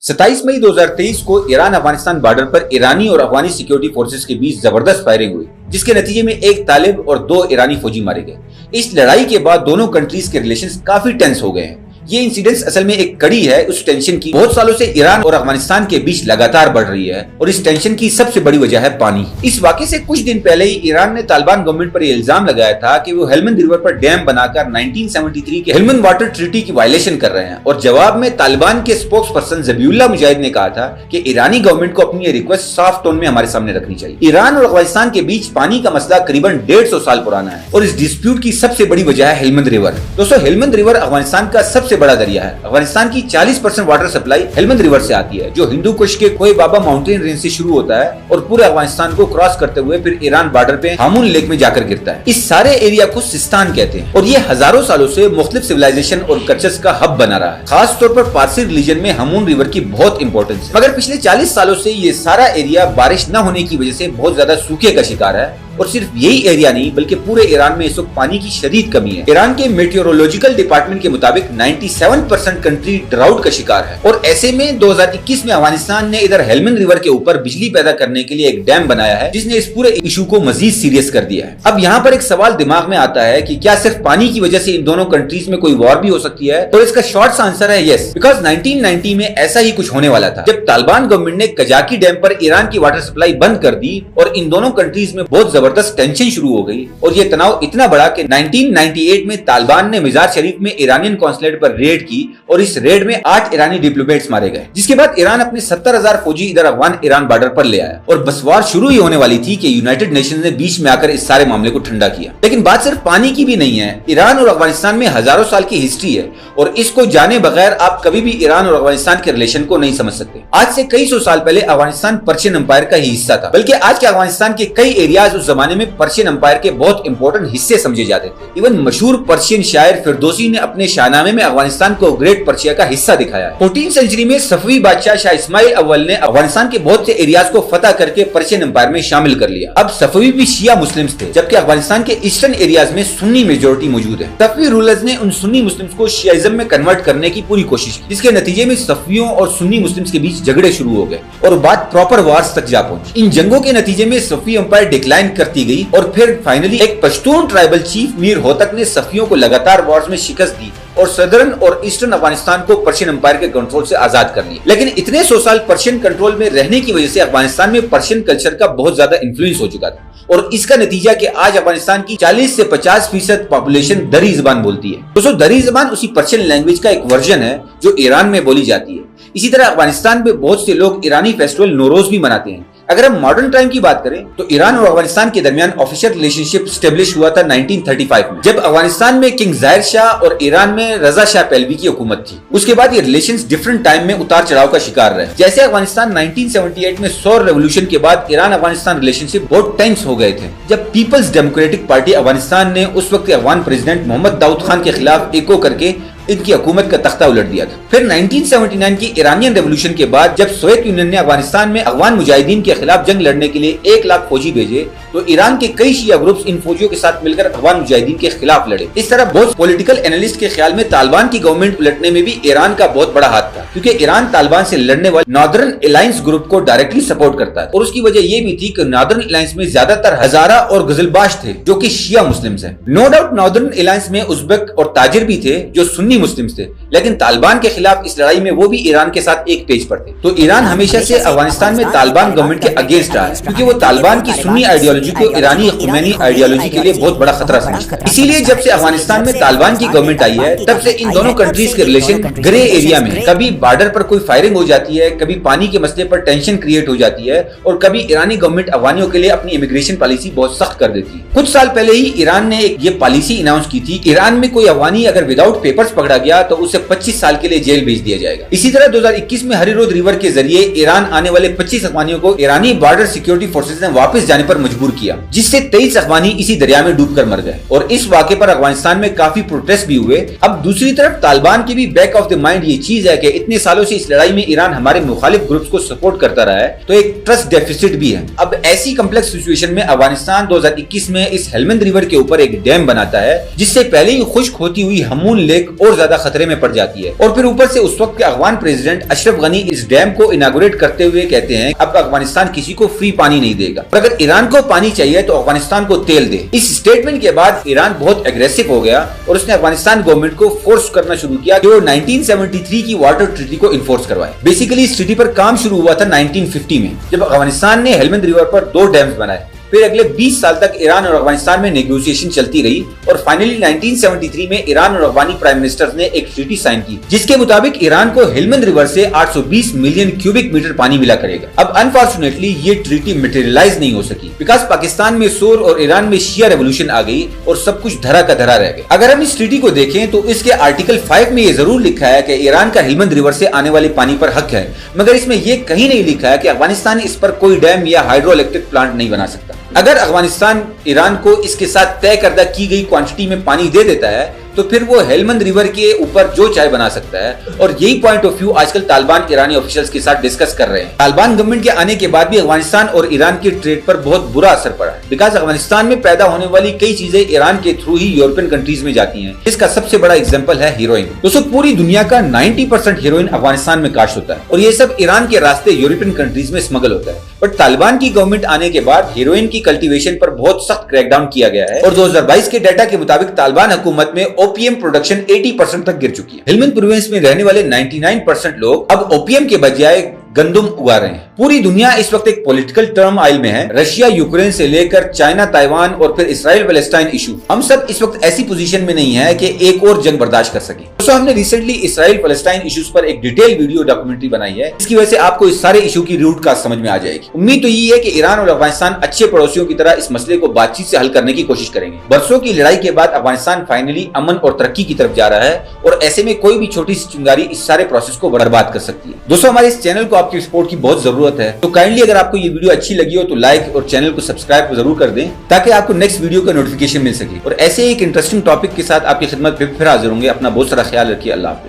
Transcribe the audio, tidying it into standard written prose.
27 मई 2023 को Iran Afghanistan border पर ईरानी और अफगानी सिक्योरिटी फोर्सेस के बीच जबरदस्त फायरिंग हुई, जिसके नतीजे में एक तालिब और 2 ईरानी फौजी मारे गए। इस लड़ाई के बाद दोनों कंट्रीज के रिलेशंस काफी टेंस हो गए हैं। ये इंसिडेंट्स असल में एक कड़ी है उस टेंशन की। बहुत सालों से ईरान और अफगानिस्तान के बीच लगातार बढ़ रही है और इस टेंशन की सबसे बड़ी वजह है पानी। इस वाकये से कुछ दिन पहले ही ईरान ने तालिबान गवर्नमेंट पर इल्जाम लगाया था कि वो हेलमंद रिवर पर डैम बनाकर 1973 के हेलमंद वाटर ट्रीटी की वायलेशन कर रहे हैं। और जवाब में तालिबान के स्पोक्स पर्सन ज़बीहुल्लाह मुजाहिद ने कहा था कि ईरानी गवर्नमेंट को अपनी रिक्वेस्ट साफ टोन में हमारे सामने रखनी चाहिए। ईरान और अफगानिस्तान के बीच पानी का मसला करीबन 150 साल पुराना है और इस डिस्प्यूट की सबसे बड़ी वजह है हेलमंद रिवर। दोस्तों, हेलमंद रिवर अफगानिस्तान का सबसे बड़ा दरिया है। अफगानिस्तान की 40% वाटर सप्लाई हेलमंद रिवर से आती है, जो हिंदू कुश के कोई बाबा माउंटेन रेंज से शुरू होता है और पूरे अफगानिस्तान को क्रॉस करते हुए फिर ईरान बॉर्डर पे हामुन लेक में जाकर गिरता है। इस सारे एरिया को सिस्तान कहते हैं और ये हजारों सालों से मुख्तलिफ सिविलाइजेशन और कल्चर्स का हब बना रहा है। खास तौर पर पारसी रिलीजन में हामुन रिवर की बहुत इंपॉर्टेंस है। मगर पिछले 40 सालों से ये सारा एरिया बारिश न होने की वजह से बहुत ज्यादा सूखे का शिकार है। और सिर्फ यही एरिया नहीं बल्कि पूरे ईरान में इस वक्त पानी की शदीद कमी है। ईरान के मेट्रोलॉजिकल डिपार्टमेंट के मुताबिक 97% कंट्री ड्राउट का शिकार है। और ऐसे में 2021 में अफगानिस्तान ने इधर हेलमंद रिवर के ऊपर बिजली पैदा करने के लिए एक डैम बनाया है, जिसने इस पूरे इशू को मजीद सीरियस कर दिया है। अब यहाँ पर एक सवाल दिमाग में आता है कि क्या सिर्फ पानी की वजह से इन दोनों कंट्रीज में कोई वॉर भी हो सकती है? तो इसका शॉर्ट सा आंसर है यस, बिकॉज 1990 में ऐसा ही कुछ होने वाला था, जब तालिबान गवर्नमेंट ने कजाकी डैम पर ईरान की वाटर सप्लाई बंद कर दी और इन दोनों कंट्रीज में बहुत जबरदस्त टेंशन शुरू हो गई। और ये तनाव इतना बड़ा कि 1998 में तालिबान ने मजार शरीफ में ईरानियन कॉन्सुलेट पर रेड की और इस रेड में 8 ईरानी डिप्लोमेट्स मारे गए, जिसके बाद ईरान अपने 70,000 फौजी इधर अफगान ईरान बॉर्डर पर ले आया और बस वार शुरू ही होने वाली थी कि यूनाइटेड नेशंस ने बीच में आकर इस सारे मामले को ठंडा किया। लेकिन बात सिर्फ पानी की भी नहीं है। ईरान और अफगानिस्तान में हजारों साल की हिस्ट्री है और इसको जाने बगैर आप कभी भी ईरान और अफगानिस्तान के रिलेशन को नहीं समझ सकते। आज से कई सौ साल पहले अफगानिस्तान पर्शियन एम्पायर का ही हिस्सा था, बल्कि आज के अफगानिस्तान के कई एरियाज उस जमाने में पर्शियन एम्पायर के बहुत इंपॉर्टेंट हिस्से समझे जाते थे। इवन मशहूर पर्शियन शायर फिरदौसी ने अपने शाहनामे में अफगानिस्तान को ग्रेट पर्शिया का हिस्सा दिखाया। 14वीं सेंचुरी में सफवी बादशाह शाह इस्माइल अव्वल ने अफगानिस्तान के बहुत से एरियाज को फतह करके पर्शियन एम्पायर में शामिल कर लिया। अब सफवी भी शिया मुस्लिम्स थे, जबकि अफगानिस्तान के ईस्टर्न एरियाज में सुन्नी मेजोरिटी मौजूद है। सफवी रूलर्स ने उन सुन्नी मुस्लिम्स को शियाइज्म में कन्वर्ट करने की पूरी कोशिश की, जिसके नतीजे में सफवियों और सुन्नी मुस्लिम्स के बीच झगड़े शुरू हो गए और बात प्रॉपर वार्स तक जा पहुंची। इन जंगों के नतीजे में सफवी एम्पायर डिक्लाइन करती गई और फिर फाइनली एक पश्तून ट्राइबल चीफ मीर होतक ने सफियों को लगातार वॉर्स में शिकस्त दी और सदर्न और ईस्टर्न अफगानिस्तान को पर्शियन एम्पायर के कंट्रोल से आजाद कर लिया। लेकिन इतने 100 साल पर्शियन कंट्रोल में रहने की वजह से अफगानिस्तान में पर्शियन कल्चर का बहुत ज्यादा इन्फ्लुएंस हो चुका था और इसका नतीजा कि आज अफगानिस्तान की 40 से 50% पॉपुलेशन दरी जबान बोलती है। दोस्तों, दरी जबान उसी पर्शियन लैंग्वेज का एक वर्जन है जो ईरान में बोली जाती है। इसी तरह अफगानिस्तान में बहुत से लोग ईरानी फेस्टिवल नौरोज भी मनाते हैं। अगर हम मॉडर्न टाइम की बात करें तो ईरान और अफगानिस्तान के दरमियान ऑफिशियल रिलेशनशिप स्टेब्लिश हुआ था 1935 में, जब अफगानिस्तान में किंग जाहिर शाह और ईरान में रजा शाह पहलवी की हुकूमत थी। उसके बाद ये रिलेशंस डिफरेंट टाइम में उतार चढ़ाव का शिकार रहे। जैसे अफगानिस्तान 1978 में सौर रेवोल्यूशन के बाद ईरान अफगानिस्तान रिलेशनशिप बहुत टेंस हो गए थे, जब पीपल्स डेमोक्रेटिक पार्टी अफगानिस्तान ने उस वक्त के अफगान प्रेसिडेंट मोहम्मद दाऊद खान के खिलाफ एको करके इनकी हुकूमत का तख्ता उलट दिया था। फिर 1979 की ईरानियन रेवोल्यूशन के बाद जब सोवियत यूनियन ने अफगानिस्तान में अफगान मुजाहिदीन के खिलाफ जंग लड़ने के लिए 1 लाख फौजी भेजे, तो ईरान के कई शिया ग्रुप्स इन फौजियों के साथ मिलकर अफगान मुजाहिदीन के खिलाफ लड़े। इस तरह बहुत पॉलिटिकल एनालिस्ट के ख्याल में तालिबान की गवर्नमेंट उलटने में भी ईरान का बहुत बड़ा हाथ था, क्योंकि ईरान तालिबान से लड़ने वाले नॉर्दर्न अलायंस ग्रुप को डायरेक्टली सपोर्ट करता है। और उसकी वजह यह भी थी कि नॉर्दर्न अलायंस में ज्यादातर हजारा और गजलबाश थे जो कि शिया मुस्लिम्स हैं। नो डाउट नॉर्दर्न अलायंस में उज़्बेक और ताजिर भी थे जो सुन्नी मुस्लिम्स थे, लेकिन तालिबान के खिलाफ इस लड़ाई में वो भी ईरान के साथ एक पेज पर थे। तो ईरान हमेशा से अफगानिस्तान में तालिबान गवर्नमेंट के अगेंस्ट रहा है, क्योंकि वो तालिबान की सुन्नी आइडियोलॉजी को ईरानी खुमैनी आइडियोलॉजी के लिए बहुत बड़ा खतरा समझता है। इसीलिए जब से अफगानिस्तान में तालिबान की गवर्नमेंट आई है, तब से इन दोनों कंट्रीज के रिलेशन ग्रे एरिया में, कभी बॉर्डर पर कोई फायरिंग हो जाती है, कभी पानी के मसले पर टेंशन क्रिएट हो जाती है और कभी ईरानी गवर्नमेंट अफगानियों के लिए अपनी इमिग्रेशन पॉलिसी बहुत सख्त कर देती है। कुछ साल पहले ही ईरान ने एक ये पॉलिसी अनाउंस की थी, ईरान में कोई अफगानी अगर विदाउट पेपर्स पकड़ा गया तो उसे 25 साल के लिए जेल भेज दिया जाएगा। इसी तरह 2021 में हरिरोद रिवर के जरिए ईरान आने वाले 25 अफगानियों को ईरानी बॉर्डर सिक्योरिटी फोर्सेस ने वापस जाने पर मजबूर किया, जिससे 23 अफगानी इसी दरिया में डूबकर मर गए और इस वाक़े पर अफगानिस्तान में काफी प्रोटेस्ट भी हुए। अब दूसरी तरफ तालिबान की भी बैक ऑफ द माइंड ये चीज है कि इतने सालों से इस लड़ाई में ईरान हमारे मुखालिफ ग्रुप्स को सपोर्ट करता रहा है, तो एक ट्रस्ट डेफिसिट भी है। अब ऐसी कम्प्लेक्स सिचुएशन में अफगानिस्तान 2021 में इस हेलमंद रिवर के ऊपर एक डैम बनाता है, जिससे पहले ही खुश्क होती हुई हमून लेक और ज्यादा खतरे में पड़ जाती है। और फिर ऊपर से उस वक्त के अफगान प्रेसिडेंट अशरफ गनी इस डैम को इनागुरेट करते हुए कहते हैं अब अफगानिस्तान किसी को फ्री पानी नहीं देगा, और अगर ईरान को पानी चाहिए तो अफगानिस्तान को तेल दे। इस स्टेटमेंट के बाद ईरान बहुत एग्रेसिव हो गया और उसने अफगानिस्तान गवर्नमेंट को फोर्स करना शुरू किया कि वो 1973 की वाटर ट्रीटी को इन्फोर्स करवाए। बेसिकली इस ट्रीटी पर काम शुरू हुआ था 1950 में, जब अफगानिस्तान ने हेलमंद रिवर पर 2 डैम्स बनाए। फिर अगले 20 साल तक ईरान और अफगानिस्तान में नेगोशिएशन चलती रही और फाइनली 1973 में ईरान और अफगानी प्राइम मिनिस्टर्स ने एक ट्रीटी साइन की, जिसके मुताबिक ईरान को हेलमंद रिवर से 820 मिलियन क्यूबिक मीटर पानी मिला करेगा। अब अनफॉर्चुनेटली ये ट्रीटी मटेरियलाइज नहीं हो सकी, बिकॉज पाकिस्तान में सूर और ईरान में शिया रेवोल्यूशन आ गई और सब कुछ धरा का धरा रह गया। अगर हम इस ट्रीटी को देखें तो इसके आर्टिकल 5 में ये जरूर लिखा है कि ईरान का हेलमंद रिवर से आने वाले पानी पर हक है, मगर इसमें यह कहीं नहीं लिखा है कि अफगानिस्तान इस पर कोई डैम या हाइड्रो इलेक्ट्रिक प्लांट नहीं बना सकता। अगर अफगानिस्तान ईरान को इसके साथ तय करदा की गई क्वांटिटी में पानी दे देता है तो फिर वो हेलमंद रिवर के ऊपर जो चाय बना सकता है, और यही पॉइंट ऑफ व्यू आजकल तालिबान ईरानी ऑफिशियल्स के साथ डिस्कस कर रहे हैं। तालिबान गवर्नमेंट के आने के बाद भी अफगानिस्तान और ईरान के ट्रेड पर बहुत बुरा असर पड़ा है, बिकॉज अफगानिस्तान में पैदा होने वाली कई चीजें ईरान के थ्रू ही यूरोपियन कंट्रीज में जाती हैं। इसका सबसे बड़ा एग्जाम्पल है हीरोइन। दोस्तों पूरी दुनिया का 90% हीरोइन अफगानिस्तान में काश्त होता है और ये सब ईरान के रास्ते यूरोपियन कंट्रीज में स्मगल होता है। बट तालिबान की गवर्नमेंट आने के बाद हीरोइन की कल्टीवेशन पर बहुत सख्त क्रैकडाउन किया गया है और 2022 के डाटा के मुताबिक तालिबान हुकूमत में ओपीएम प्रोडक्शन 80% तक गिर चुकी है। हेलमंद प्रोविंस में रहने वाले 99% लोग अब ओपीएम के बजाय गंदुम उगा रहे हैं। पूरी दुनिया इस वक्त एक पॉलिटिकल टर्मोइल में है। रशिया यूक्रेन से लेकर चाइना ताइवान और फिर इसराइल पैलेस्टाइन इशू, हम सब इस वक्त ऐसी पोजीशन में नहीं है कि एक और जंग बर्दाश्त कर सके। दोस्तों हमने रिसेंटली इसराइल पैलेस्टाइन इश्यूज पर एक डिटेल वीडियो डॉक्यूमेंट्री बनाई है, इसकी वजह से आपको इस सारे इशू की रूट का समझ में आ जाएगी। उम्मीद तो ये है कि ईरान और अफगानिस्तान अच्छे पड़ोसियों की तरह इस मसले को बातचीत से हल करने की कोशिश करेंगे। बरसों की लड़ाई के बाद अफगानिस्तान फाइनली अमन और तरक्की की तरफ जा रहा है और ऐसे में कोई भी छोटी सी चिंगारी इस सारे प्रोसेस को बर्बाद कर सकती है। दोस्तों हमारे इस चैनल को आपकी सपोर्ट की बहुत जरूरत है, तो काइंडली अगर आपको ये वीडियो अच्छी लगी हो तो लाइक और चैनल को सब्सक्राइब जरूर कर दें, ताकि आपको नेक्स्ट वीडियो का नोटिफिकेशन मिल सके। और ऐसे एक इंटरेस्टिंग टॉपिक के साथ आपकी खिदमत फिर हाजिर होंगे। अपना बहुत सारा ख्याल रखिए। अल्लाह हाफिज।